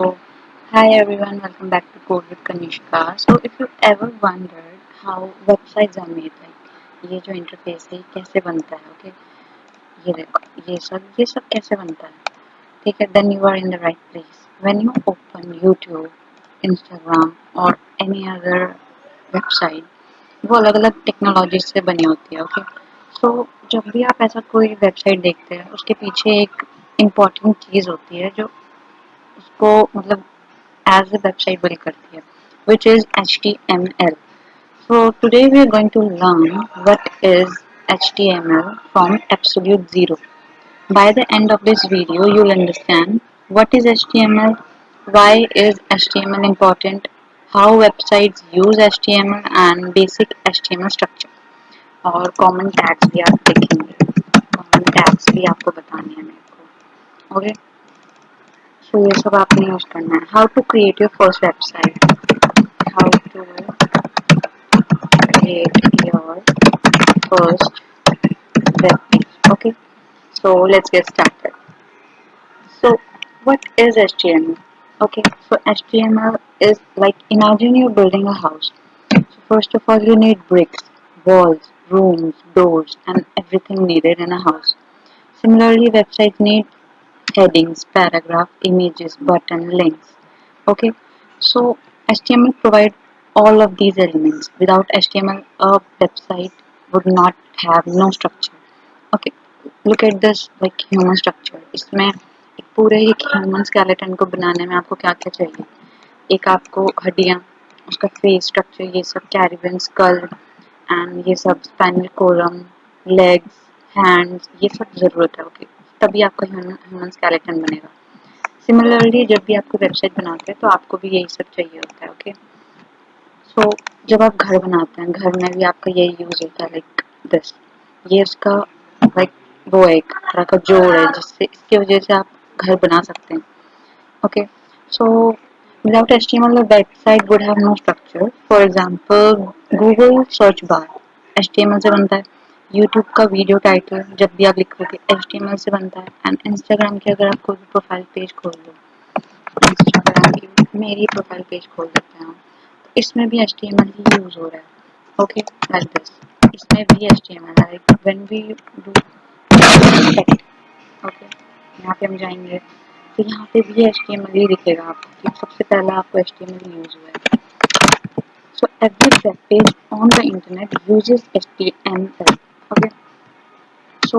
So, hi everyone, welcome back to Code with Kanishka. So, if you ever wondered how websites are made, like ये जो interface है ये कैसे बनता है, ओके ये देखो ये सब कैसे बनता है, ठीक है, then you are in the right place. When you open YouTube, Instagram और any other website, वो अलग अलग टेक्नोलॉजी से बनी होती है, ओके. सो जब भी आप ऐसा कोई वेबसाइट देखते हैं उसके पीछे एक इम्पॉर्टेंट चीज़ होती है जो उसको मतलब as a website build करती है, which is HTML. So today we are going to learn what is HTML from absolute zero. By the end of this video, you'll understand what is HTML, why is HTML important, how websites use HTML and basic HTML structure. और common tags भी आप देखेंगे, common tags भी आपको बताने हैं मेरे को, ओके. सो ये सब आपने यूज करना है. How to create your first website, how to create your first web page. Okay, so let's get started. So, what is HTML? Okay, so HTML is like imagine you're building a house. So, first of all, you need bricks, walls, rooms, doors, and everything needed in a house. Similarly, websites need headings, paragraph, images, button, links. Okay, so HTML provide all of these elements. Without HTML, a website would not have no structure. Okay, look at this like human structure. इसमें एक पूरे एक human skeleton को बनाने में आपको क्या क्या चाहिए. एक आपको हड्डियाँ, उसका फेस स्ट्रक्चर, ये सब कैरिबन स्कल एंड ये सब स्पाइनल कोलम, लेग्स, हैंड्स, ये सब ज़रूरत है. ओके, तभी आपका ह्यूमन स्केलेटन बनेगा. सिमिलरली जब भी आपको वेबसाइट बनाते हैं तो आपको भी यही सब चाहिए होता है. ओके, सो जब आप घर बनाते हैं घर में भी आपका यही यूज़ होता है लाइक दिस. ये उसका लाइक वो है एक तरह का जोड़ है जिससे इसकी वजह से आप घर बना सकते हैं. Okay, so without HTML the website would have no structure. For example, Google search bar HTML से बनता है. YouTube का वीडियो टाइटल जब भी आप लिखोगे HTML से बनता है. एंड Instagram की अगर आप कोई भी प्रोफाइल पेज खोल लो, Instagram की मेरी प्रोफाइल पेज खोल देते हैं, इसमें भी HTML ही यूज हो रहा है. ओके, लाइक दिस इसमें भी HTML है. When we do text, okay, यहाँ पे हम जाएंगे तो यहाँ पे भी HTML ही दिखेगा आपको कि सबसे पहला आपको HTML यूज हुआ है. So every web page on the internet uses HTML. Okay, so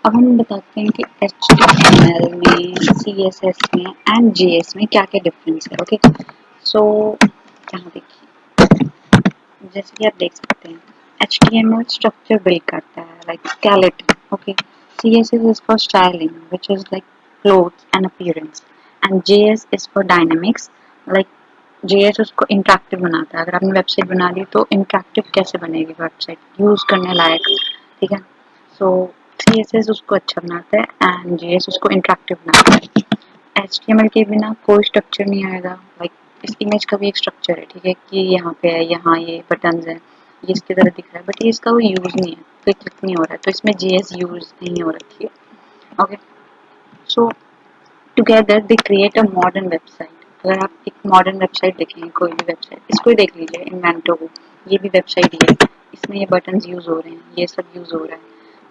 अब हम बताते हैं कि HTML में, CSS में एंड JS में क्या क्या डिफरेंस है. ओके, सो यहाँ देखिए जैसे कि आप देख सकते हैं HTML स्ट्रक्चर बिल्ड करता है like skeleton. Okay, CSS is for styling which is like clothes and appearance and JS is for dynamics like JS उसको इंटरेक्टिव बनाता है. अगर आपने वेबसाइट बना ली तो इंटरेक्टिव कैसे बनेगी वेबसाइट, यूज करने लायक, ठीक है. सो CSS उसको अच्छा बनाता है एंड JS उसको इंटरेक्टिव बनाता है. HTML के बिना कोई स्ट्रक्चर नहीं आएगा. लाइक इस इमेज का भी एक स्ट्रक्चर है, ठीक है, कि यहाँ पे है, यहाँ ये बटन्स हैं, ये इसकी तरह दिख रहा है, बट ये इसका कोई यूज नहीं है, कोई क्लिक नहीं हो रहा है, तो इसमें JS यूज नहीं हो रखी है. Okay, so together they create a modern website. अगर आप एक मॉडर्न वेबसाइट देखेंगे, कोई भी वेबसाइट, इसको ही देख लीजिए, इन्वेंटो को, ये भी वेबसाइट ही है. इसमें ये बटन्स यूज हो रहे हैं, ये सब यूज हो रहा है,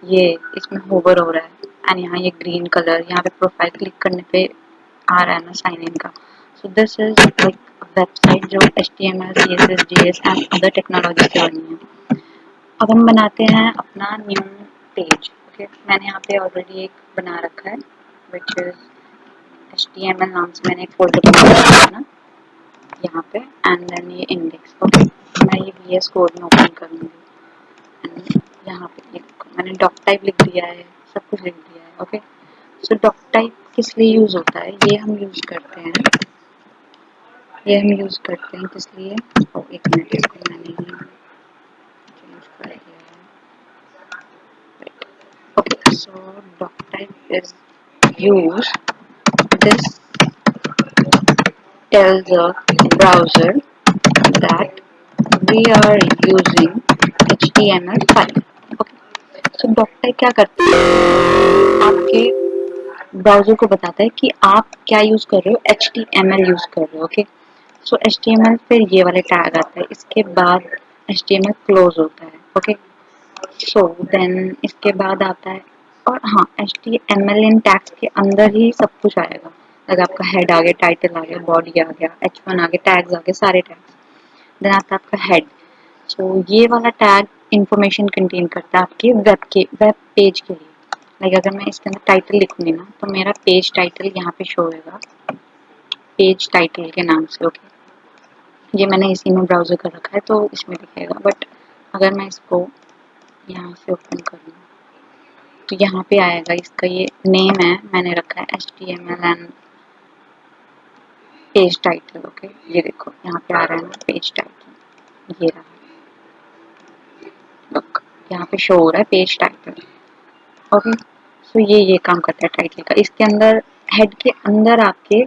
ये इसमें होवर हो रहा है एंड यहाँ ये ग्रीन कलर, यहाँ पे प्रोफाइल क्लिक करने पे आ रहा है ना साइन इन का. So this is like website जो HTML, CSS, JS and other technology से बनी है. अब हम बनाते हैं अपना न्यू पेज. ओके, मैंने यहाँ पे ऑलरेडी एक बना रखा है विच इज HTML नाम से मैंने एक फोल्डर बना रखा है ना यहाँ पे एंड देन ये इंडेक्स. ओके, मैं ये VS कोड में ओपन करूँगी एंड यहाँ पे देखो मैंने डॉक टाइप लिख दिया है, सब कुछ लिख दिया है. ओके, सो डॉक टाइप किस लिए यूज होता है, ये हम यूज करते हैं किस लिए. एक मिनट, इसको मैंने चेंज कर दिया है. Okay, so doc type is use, this tells the browser that we are using HTML file. Okay, so doc type क्या करता है, आपके ब्राउजर को बताता है कि आप क्या यूज कर रहे हो, HTML यूज कर रहे हो। ओके, सो HTML फिर ये वाले टैग आता है, इसके बाद HTML क्लोज होता है। ओके, सो देन इसके बाद आता है, और हाँ HTML इन टैग्स के अंदर ही सब कुछ आएगा। अगर आपका हेड आ गया, टाइटल आ गया, बॉडी आ गया, H1 आ गया, टैग्स आ गए, सारे टैग्स। देन आता है आपका हेड। सो ये वाला टैग इंफॉर्मेशन कंटेन करता है आपके वेब पेज के लिए। लाइक अगर मैं इसके अंदर टाइटल लिखूंगी ना, तो मेरा पेज टाइटल यहाँ पे शो होगा पेज टाइटल के नाम से। ओके, ये मैंने इसी में ब्राउजर कर रखा है तो इसमें दिखेगा, बट अगर मैं इसको यहाँ से ओपन करूँ तो यहाँ पे आएगा, इसका ये नेम है, मैंने रखा है HTML and page title. Okay, ये देखो यहाँ पे आ रहा है ना पेज टाइटल, ये रहा, लुक यहाँ पे शो हो रहा है पेज टाइटल। ओके, सो ये काम करता है टाइटल का। इसके अंदर हेड के अंदर आपके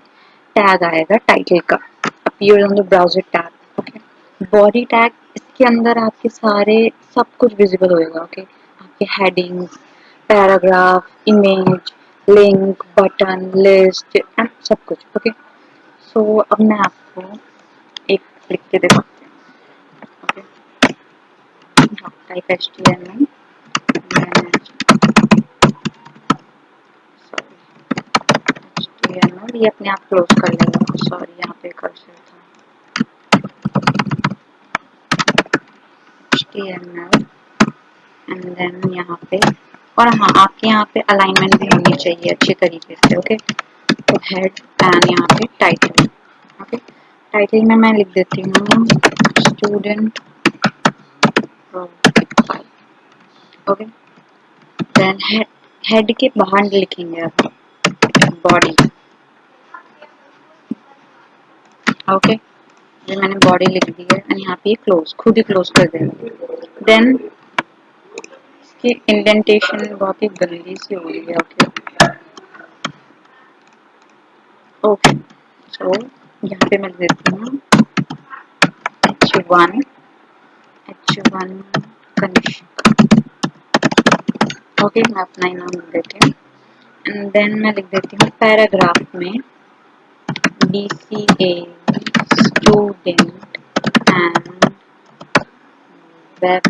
टैग आएगा टाइटल का, appear on the browser tag. Okay, body tag, इसके अंदर आपके सारे सब कुछ विजिबल होएगा। ओके, आपके headings, paragraph, image, link, button, list and सब कुछ। ओके, सो अब मैं आपको एक लिख के दिखाती हूँ। ओके, टाइप HTML, ये अपने आप क्लोज कर लेगा। सॉरी, यहाँ पे कर्सर था। HTML एंड देन यहाँ पे, और हाँ आपके यहाँ पे अलाइनमेंट भी होनी चाहिए अच्छी तरीके से। ओके, तो हेड एंड यहाँ पे टाइटल। ओके, टाइटल में मैं लिख देती हूँ student profile. Okay, then head के बाहर लिखेंगे आप बॉडी। ओके, ये मैंने बॉडी लिख दी है एंड यहाँ पे क्लोज, खुद ही क्लोज कर देंगे। देन इसकी इंडेंटेशन बहुत ही गंदी सी हो रही है। ओके ओके, सो यहाँ पे मैं लिख देती हूँ H1 कनिष्क। ओके, मैं अपना ही नाम लिख देती हूँ एंड देन मैं लिख देती हूँ पैराग्राफ में BCA student and web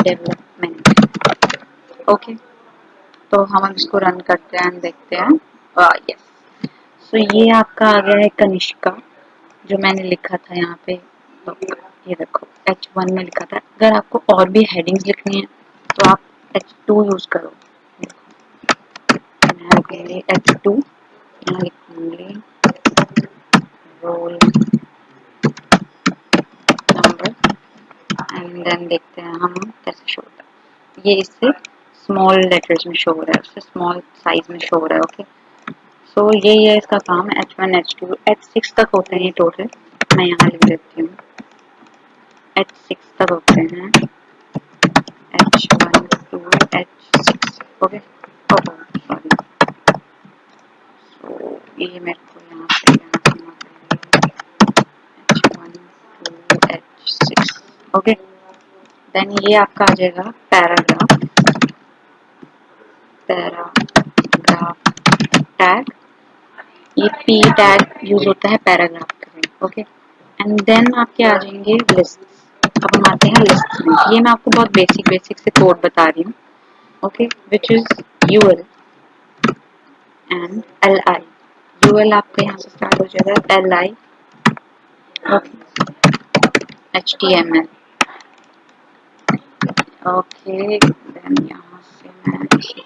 development. Okay, तो हम अब इसको रन करते हैं एंड देखते हैं। यस, सो ये आपका आ गया है कनिष्का, जो मैंने लिखा था यहाँ पे। तो ये देखो H1 में लिखा था। अगर आपको और भी हेडिंग्स लिखनी है तो आप H2 यूज करो। मैं लिखूंगी H2, यहाँ लिखूंगी रोल नंबर एंड देन देखते हैं हम कैसे शो होता है। ये इससे स्मॉल लेटर्स में शो हो रहा है, उससे स्मॉल साइज में शो हो रहा है। ओके, सो यही है इसका काम। H1 H2 H6 तक होते हैं ये टोटल। मैं यहाँ लिख देती हूँ H6 तक होते हैं, H1 to H6। Okay, sorry, सो ये मेरे को यहाँ पे लिखना पड़ेगा H1 to H6। Okay, then ये आपका आ जाएगा पैराग्राफ, पैराग्राफ टैग। ये P टैग यूज होता है पैराग्राफ के लिए। ओके, एंड देन आपके आ जाएंगे लिस्ट। अब हम आते हैं लिस्ट में। ये मैं आपको बहुत बेसिक से कोड बता रही हूँ। Okay, which is UL and LI। UL आपका यहाँ से स्टार्ट हो जाएगा, LI HTML। ओके, देन यहाँ से मैं इसको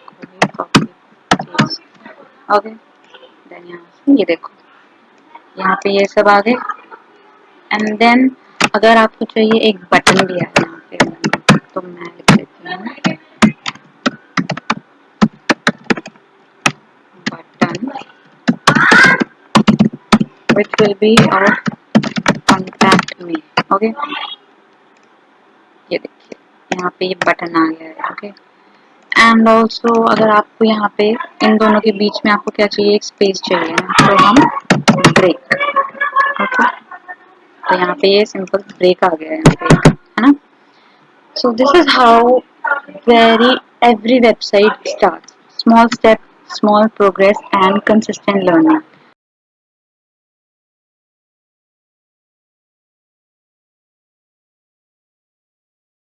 कॉपी पेस्ट। ओके, देन यहाँ से ये देखो यहाँ पे ये सब आ गए एंड देन अगर आपको चाहिए एक बटन भी है यहाँ पे, तो मैं लिख देती हूँ button which will be of contact me। Okay, ये देखिए यहाँ पे ये बटन आ गया है। ओके, एंड ऑल्सो अगर आपको यहाँ पे इन दोनों के बीच में आपको क्या चाहिए, एक स्पेस चाहिए ना, तो हम ब्रेक। ओके, तो यहाँ पे ये सिंपल ब्रेक आ गया है, ब्रेक है ना। So this is how very every website start. small step, small progress, and consistent learning.